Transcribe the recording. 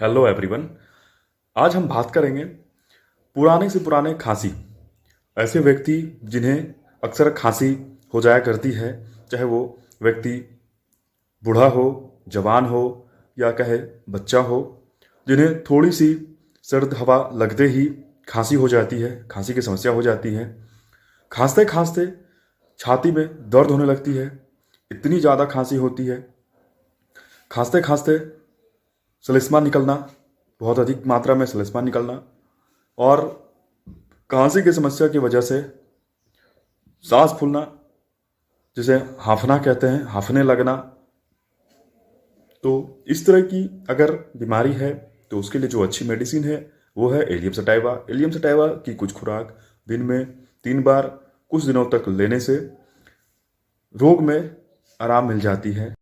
Hello everyone. आज हम बात करेंगे पुराने से पुराने खांसी। ऐसे व्यक्ति जिन्हें अक्सर खांसी हो जाया करती है, चाहे वो व्यक्ति बूढ़ा हो, जवान हो या कहे बच्चा हो, जिन्हें थोड़ी सी सर्द हवा लगते ही खांसी हो जाती है, खांसी की समस्या हो जाती है। खांसते खांसते छाती में दर्द होने लगती है, इतनी ज़्यादा खांसी होती है। खांसते खांसते सलिस्मा निकलना, बहुत अधिक मात्रा में सलिस्मा निकलना, और खांसी की समस्या की वजह से सांस फूलना, जिसे हांफना कहते हैं, हांफने लगना। तो इस तरह की अगर बीमारी है तो उसके लिए जो अच्छी मेडिसिन है वो है एलियम सटाइवा। एलियम सटाइवा की कुछ खुराक दिन में 3 बार कुछ दिनों तक लेने से रोग में आराम मिल जाती है।